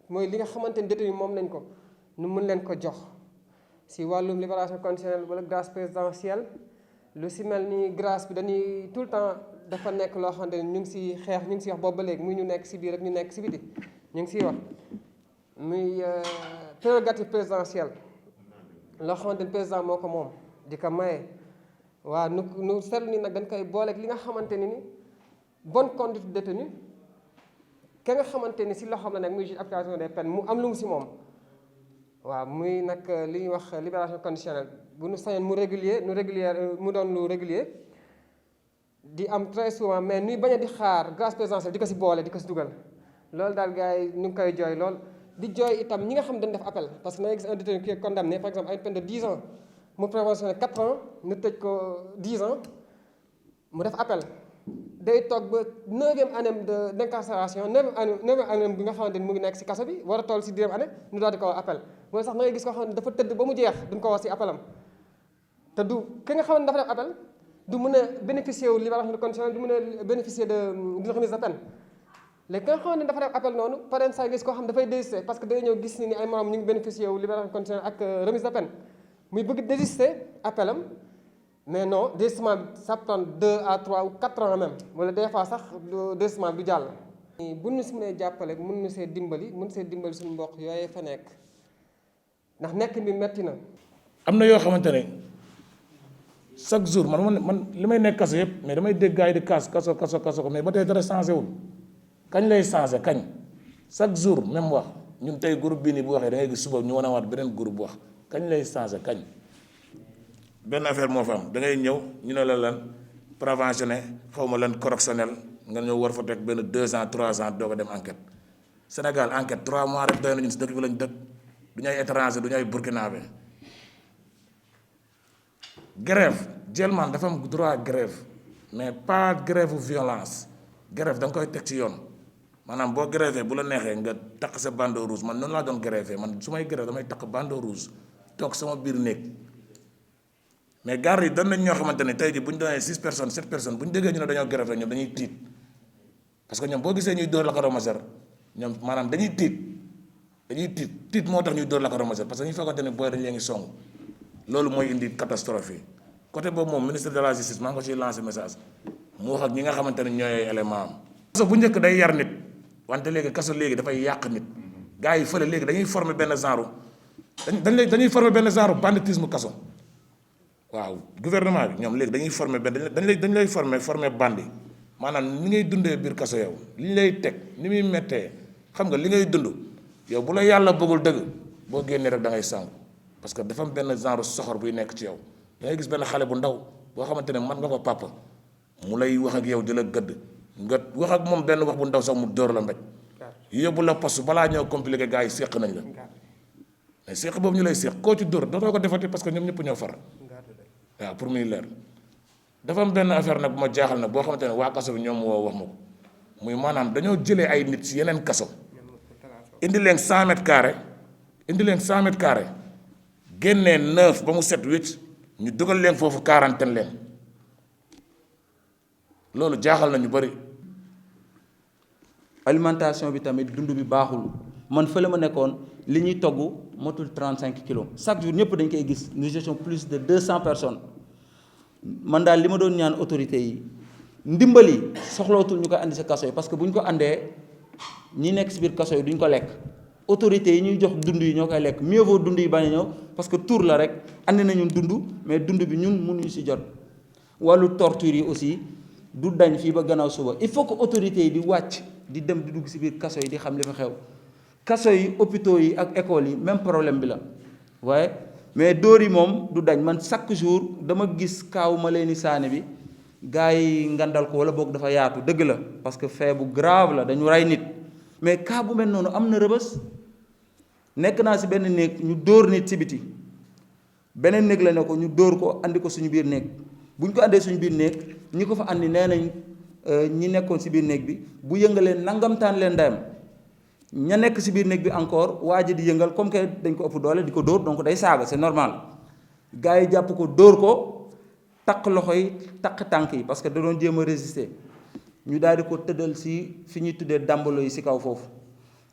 mooy li nga xamante ni détenu moom nañ ko nu mën leen ko jox si wàllum libération conditionnelle wala grâce présidentielle lu si mel ni grâce bi dañuy tout le temps dafa nekk loo xamante ni ñu ngi si xeex ñu ngi si wax boobu ba léegi muy ñu nekk si biir rek ñu nekk si biti ñu ngi siy wax muy prérogative présidentielle loo xamante ni président moo ko moom di ko maye waaw nu seetlu ni nag dañ koy booleeg li nga xamante ni bonne conduite détenu ka nga xamante ni si loxoom la nekk muy juge application des peines mu am lu mu si moom waaw muy nag li ñuy wax libération conditionnelle bu nu sañoon mu doon lu régulier di am très souvent mais nuy bañ a di xaar grâce présidentielle di ko si boole di ko si dugal loolu daal gars yi ñu ngi koy jooy lool di jooy itam ñi nga xam dañ def appel parce que da ngay gis un détenu qui est condamné par exemple à une peine de 10 ans mu préventionné 4 ans ñu tëj ko 10 ans mu def appel day toog ba 9e année d'incarcération 9e année bi nga xamante ni mu ngi nekk si kaso bi war a toll si 10e année ñu daal di ko wax appel mooy sax da ngay gis koo xam ne dafa tëdd ba mu jeex duñ ko wax si appelam te du ki nga xam ne dafa def appel du mën a bénéficier wu libération conditionnelle du mën a bénéficier d'une remise de peine léegi nga xam ne dafa def appel noonu pareen saa gis koo xam ne dafay désister parce que day ñëw gis ni ay morom ñu ngi bénéficier wu libération conditionnelle ak remise de peine muy bëgg désister appelam mais non désistement bi ça prend 2 à 3 ou 4 ans même wala des fois sax désistement bi du jàll. bu ñu si mënee jàppale mun nu see dimbali suñu mbokk yooyu fa nekk ndax nekk bi metti na. am na yoo xamante ne chaque jour man li may nekk kaso yëpp mais damay dégg gars yi di kaso mais ba tey dara changé wul kañ lay changé kañ chaque jour même wax ñun tey groupe bii nii bu waxee da ngay gis suba ñu wan a waat beneen groupe bu wax kañ lay changé kañ. benn affaire moo fa am da ngay ñëw ñu ne la lan préventionné xaw ma lan correctionnel nga ñëw war fa teg benn 2 ans 3 ans doo ko dem enquête Sénégal enquête 3 mois rek doy na ñun si dëkk bi lañ dëkk du ñu ay étranger du ñu ay burkinabé. grève Jelman dafa am droit grève mais pas grève violence grève da nga koy teg ci yoon maanaam boo grévé bu la neexee nga takk sa bandeau rouge man noonu laa doon grévé man su may grève damay takk bandeau rouge toog sama biir néeg. mais garde yi doon nañ ñoo xamante ne tey jii bu ñu doonee 6 personnes 7 personnes bu ñu déggee ñu ne dañoo grève rek ñoom dañuy tiit parce que ñoom boo gisee ñuy dóor lacrymogène ñoom maanaam dañuy tiit moo tax ñuy dóor lacrymogène parce que ñu fekkante ne booy dañ leen ngi song loolu mooy indi catastrophe yi côté boobu moom ministre de la justice maa ngi ko ciy lancé message mu wax ak ñi nga xamante ne ñooy élément am. kaso bu njëkk day yar nit wante léegi kaso léegi dafay yàq nit gars yi fële léegi dañuy former benn genre dañuy former benn genre banditisme kaso. waaw gouvernement bi ñoom léegi dañuy former benn dañ lay former bandi maanaam ni ngay dundee biir kaso yow li ñu lay teg ni muy méttee xam nga li ngay dund yow bu la yàlla bëggul dëgg boo génnee rek da ngay sànku parce que dafa am benn genre soxor buy nekk ci yow da ngay gis benn xale bu ndaw boo xamante ne man nga ko papa mu lay wax ak yow di la gëdd nga wax ak moom benn wax bu ndaw sax mu dóor la mbéj yóbbu la poste balaa ñëw compliqué gars yi séq nañ la mais séq boobu ñu lay séq koo ci dóor dootoo ko defati parce que ñoom ñëpp ñoo far. waaw pour muy leer dafa am benn affaire nag bu ma jaaxal nag boo xamante ne waa kaso bi ñoom woo wax ma ko muy maanaam dañoo jëlee ay nit si yeneen kaso indi leen 100 mètres carrés génnee 9 ba mu set 8 ñu dugal leen foofu quarantaine leen loolu jaaxal na ñu bëri. alimentation bi tamit dund bi baaxul man fële ma nekkoon li ñuy togg motul 35 kilos chaque jour ñëpp dañ koy gis nous étions plus de 200 personnes man daal li ma doon ñaan autorités yi ndimbali soxlootul ñu koy andi sa kaso yi parce que bu ñu ko andee ñi nekk si biir kaso yi duñ ko lekk autorités yi ñuy jox dund yi ñoo koy lekk mieux vaut dund yi bañ a ñëw parce que tour la rek andi nañu dund mais dund bi ñun mënuñu si jot wàllu torture yi aussi du dañ fii ba gannaaw suba il faut que autorités yi di wàcc di dem di dugg si biir kaso yi di xam li fa xew. kaso yi hôpitaux yi ak écoles yi même problème bi la waaye mais dóor yi moom du dañ man chaque jour dama gis kaaw ma leen ni saane bi gars yi ngandal ko wala boog dafa yaatu dëgg la parce que fait bu grave la dañu rey nit mais cas bu mel noonu am na Rëbës nekk naa si benn néeg ñu dóor nit si biti beneen néeg la ne ko ñu dóor ko andi ko suñu biir néeg bu ñu ko andee suñu biir néeg ñi ko fa andi nee nañ ñi nekkoon si biir néeg bi bu yëngalee nangamtaan leen ndeyam ña nekk si biir néeg bi encore waa ji di yëngal comme que dañ ko ëpp doole di ko dóor donc day saaga c'est normal gars yi jàpp ko dóor ko takk loxo yi takk tànk yi parce que da doon jéem a résister ñu daal di ko tëddal si fi ñuy tuddee dàmbalo yi si kaw foofu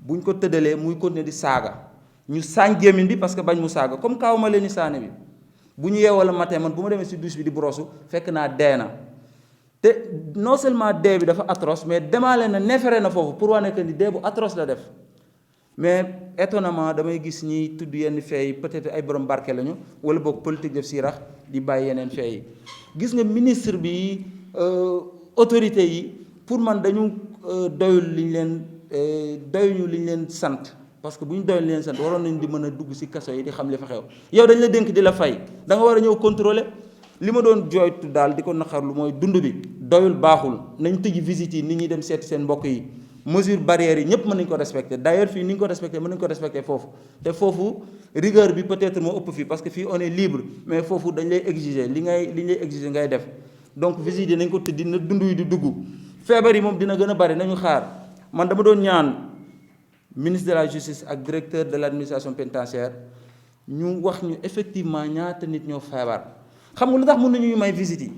buñ ko tëddalee muy continuer di saaga ñu saañ gémmiñ bi parce que bañ mu saaga comme kaaw ma leen ni saane bi bu ñu yeewoo la matin man bu ma demee si douche bi di brosu fekk naa dee na te non seulement dee bi dafa atroce mais demaale na neefere na foofu pour wane que ni dee bu atroce la def mais étonnamment damay gis ñi tudd yenn fee yi peut-être ay borom barke lañu wala boog politique def si rax di bàyyi yeneen fee yi gis nga ministre bi autorité yi pour man dañu doyul liñ leen doyuñu liñ leen sant parce que bu ñu doyul leen sant waroon nañ di mën a dugg si kaso yi di xam li fa xew yow dañ la dénk di la fay da nga war a ñëw contrôler li ma doon jooytu daal di ko naqarlu mooy dund bi doyul baaxul nañ tëj visite yi nit ñi dem seeti seen mbokk yi mesure barrières yi ñëpp mën nañu ko respecter d'ailleurs fii ni ñu ko respecter mën nañu ko respecter foofu te foofu rigueur bi peut-être moo ëpp fii parce que fii on est libre mais foofu dañ lay exiger li ñu lay exiger ngay def donc visite yi nañ ko tëj dina dund yi di dugg feebar yi moom dina gën a bari nañu xaar man dama doon ñaan ministre de la justice ak directeur de l'administration pénitentiaire ñu wax ñu effectivement ñaata nit ñoo feebar xam nga lu tax mën nañu ñu may visite yi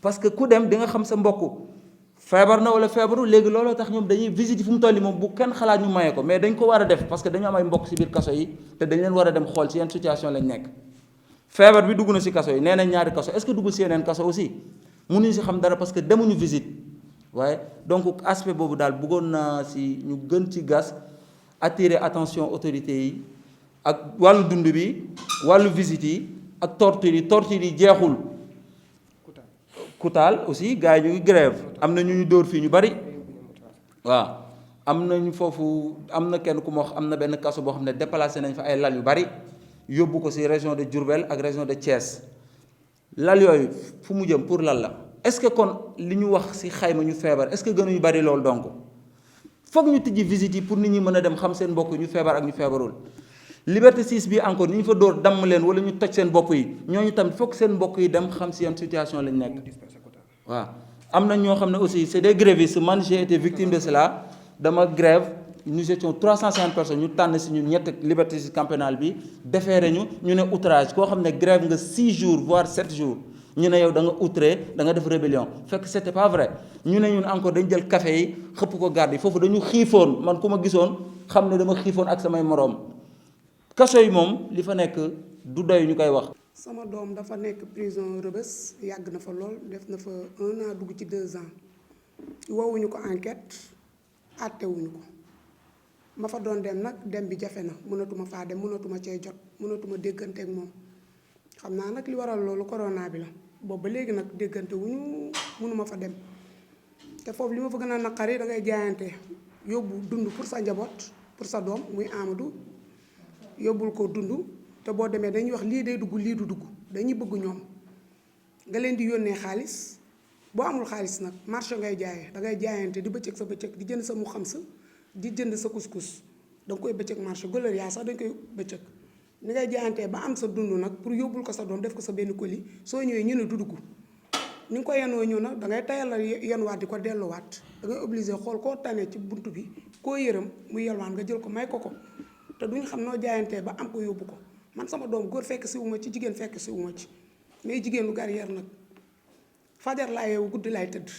parce que ku dem di nga xam sa mbokk feebar na wala feebaru léegi looloo tax ñoom dañuy visite fu mu toll nii moom bu kenn xalaat ñu maye ko mais dañ ko war a def parce que dañu am ay mbokk ci biir kaso yi te dañ leen war a dem xool ci yenn situation lañ nekk feebar bi dugg na ci kaso yi nee nañ ñaari kaso est-ce que duggul ci yeneen kaso aussi mënuñu ci xam dara parce que demuñu visite waaye donc aspect boobu daal bëggoon naa ci ñu gën ci gas attirer attention autorités yi ak wàllu dund bi wàllu visite yi ak torture yi jeexul Koutal aussi gars yi ñu ngi grève am na ñu dóor fii ñu bari waaw am nañu foofu am na kenn ku ma wax am na benn kaso boo xam ne déplacé nañ fa ay lal yu bari yóbbu ko ci région de Diourbel ak région de Thiès lal yooyu fu mu jëm pour lan la est-ce que kon li ñu wax ci xayma ñu feebar est-ce que gënuñu bari loolu donc foog ñu tijji visite yi pour nit ñi mën a dem xam seen mbokk ñu feebar ak ñu feebarul Liberté 6 bi encore ni ñu fa dóor damm leen wala ñu toj seen bopp yi ñooñu tamit foog seen mbokk yi dem xam ci yan situation lañ nekk waaw am na ñoo xam ne aussi c'est des grévistes man j'ai été victime de cela dama grève nous étions 350 personnes ñu tànn ci ñun ñett Liberté 6 camp pénal bi déféré ñu ne outrage koo xam ne grève nga 6 jours voire 7 jours ñu ne yow da nga outré da nga def rébellion fekk c'était pas vrai ñu ne ñun encore dañ jël café yi xëpp ko garde yi foofu dañu xiifoon man ku ma gisoon xam ne dama xiifoon ak samay moroom kaso yi moom li fa nekk du doy ñu koy wax. sama doom dafa nekk prison Rebeuss yàgg na fa lool def na fa 1 an dugg ci 2 ans woowuñu ko enquête àttewuñu ko ma fa doon dem nag dem bi jafe na mënatuma faa dem mënatuma cee jot mënatuma déggante ak moom xam naa nag li waral loolu corona bi la boobu ba léegi nag déggante wuñu mënuma fa dem te foofu li ma fa gën a naqari da ngay jaayante yóbbu dund pour sa njaboot pour sa doom muy Amadou yóbbul ko dund te boo demee dañuy wax lii day dugg lii du dugg dañuy bëgg ñoom nga leen di yónnee xaalis boo amul xaalis nag marché ngay jaayee da ngay jaayante di bëccëg sa bëccëg di jënd sa mu xam sa di jënd sa couscous da nga koy bëccëg marché gëlër yaa sax dañ koy bëccëg ni ngay jaayantee ba am sa dund nag pour yóbbul ko sa doom def ko sa benn colis soo ñëwee ñu ne du dugg ni nga ko yenoo ñëw nag da ngay tayal la yenuwaat di ko delluwaat da ngay obligé xool koo tane ci bunt bi koo yërëm mu yelwaan nga jël ko may ko te duñ xam noo jaayantee ba am ko yóbbu ko man sama doom góor fekk si wu ma ci jigéen fekk si wu ma ci mais jigéen lu guerrière nag fajar laa yeewu guddi laay tëdd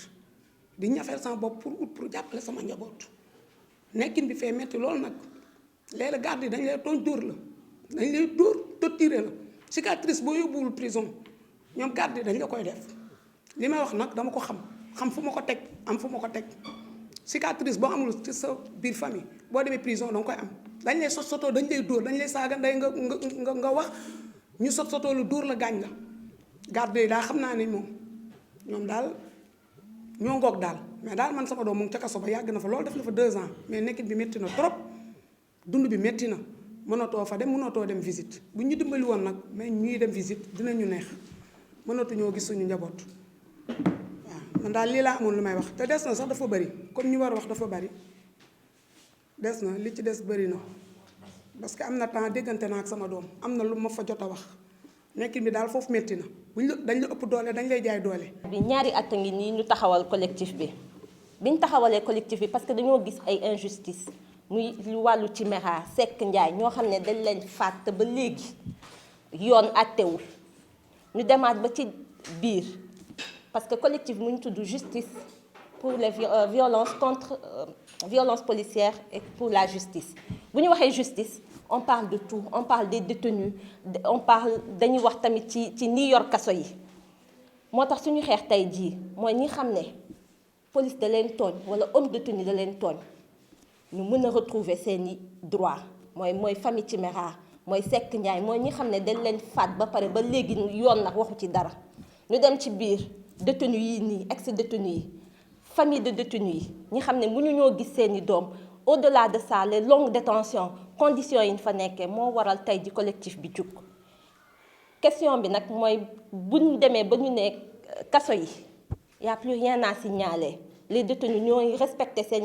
di ñafeel sama bopp pour jàppale sama njaboot nekkin bi fee metti loolu nag léeg-léeg garde yi dañ lay tooñ dóor la dañ lay dóor torturé la cicatrice boo yóbbuwul prison ñoom garde yi dañ la koy def li may wax nag dama ko xam fu ma ko teg am fu ma ko teg cicatrice boo amul ci sa biir famille boo demee prison danga koy am dañ lay sotoo dañ lay dóor dañ lay saaga ndey nga wax ñu sotoo lu dóor la gaañ la garde yi daal xam naa ne moom ñoom daal ñoo ngoog daal mais daal man sama doom mu ngi ca kaso ba yàgg na fa loolu def na fa 2 ans mais nekkin bi métti na trop dund bi métti na mënatoo fa dem mënatoo dem visite bu ñu dimbali woon nag mais ñuy dem visite dinañu neex mënatuñoo gis suñu njaboot waaw man daal lii laa amoon lu may wax te des na sax dafa bari comme ñu war a wax dafa bari des na li ci des bari na parce que am na temps déggante naa ak sama doom am na lu ma fa jot a wax nekkin bi daal foofu métti na buñ la dañ la ëpp doole dañ lay jaay doole. bi ñaari at a ngi nii ñu taxawal collectif bi biñ taxawalee collectif bi parce que dañoo gis ay injustice muy lu wàllu ci Mera Seck Ndiaye ñoo xam ne dañ leen faat te ba léegi yoon àttewul ñu demaat ba ci biir parce que collectif mu ñu tudd justice pour les violences contre violences policières et pour la justice. Bu ñu waxee justice on parle de tout, on parle des détenus, on parle dañuy wax tamit ci ñi yor kaso yi. moo tax suñu xeex tey jii mooy ñi xam ne police da leen tooñ wala homme détenu da leen tooñ ñu mën a retrouver seeni droit mooy famille Timéra mooy Seck Ndiaye mooy ñi xam ne dañ leen faat ba pare ba léegi yoon nag waxu ci dara ñu dem ci biir détenu yi nii ex détenu yi famille de détenu yi ñi xam ne mënu ñoo gis seeni doom au-delà de ça les longues détentions conditions yi ñu fa nekkee moo waral tey ji collectif bi jug question bi nag mooy bu ñu demee ba ñu ne kaso yi y a plus rien à signaler les détenus ñooy respecter seen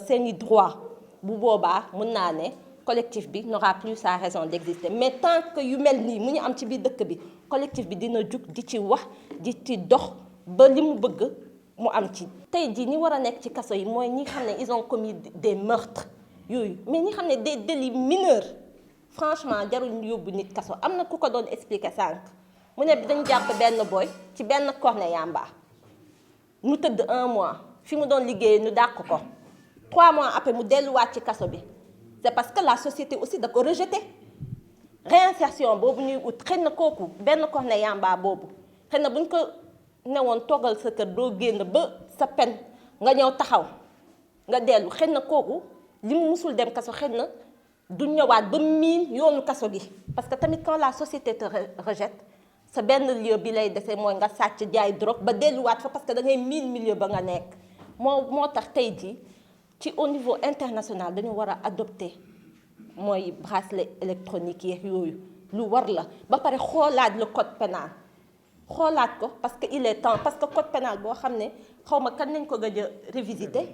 seeni droit bu boobaa mën naa ne collectif bi n'aura plus sa raison d'exister mais tant que yu mel nii mu ñu am ci biir dëkk bi collectif bi dina jug di ci wax di ci dox ba li mu bëgg mu am ci. tey jii ñi war a nekk ci kaso yi mooy ñi xam ne ils ont commis des meurtres yooyu mais ñi xam ne des délits mineurs franchement jarul ñu yóbbu nit kaso am na ku ko doon expliquer sànq mu ne dañ jàpp benn boy ci benn corne yamba mu tëdd 1 mois fi mu doon liggéeyee ñu dàq ko 3 mois après mu delluwaat ci kaso bi c'est parce que la société aussi da ko rejeté réinsertion boobu ñuy ut xëy na kooku benn corne yamba boobu xëy na buñ ko newoon toggal sa kër doo génn ba sa pen nga ñëw taxaw nga dellu xëy na kooku li mu musul dem kaso xëy na du ñëwaat ba miin yoonu kaso gi parce que tamit quand la société te rejette sa benn lieu bi lay dese mooy nga sàcc jaay drogue ba delluwaat fa parce que da ngay miin milieu ba nga nekk moo tax tey jii ci au niveau international dañu war a adopter mooy bracelet électronique yeeg yooyu lu war la ba pare xoolaat le code pénal xoolaat ko parce que il est temps parce que code pénal boo xam ne xaw ma kan nañ ko gëj a révisiter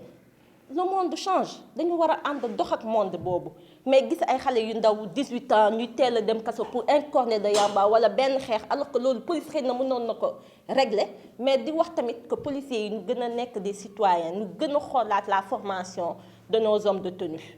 le monde change dañu war a ànd dox ak monde boobu mais gis ay xale yu ndaw 18 ans ñuy teel a dem kaso pour un cornet de yamba wala benn xeex alors que loolu police xëy na mënoon na ko régler mais di wax tamit que policiers yi ñu gën a nekk des citoyens ñu gën a xoolaat la formation de nos hommes de tenue.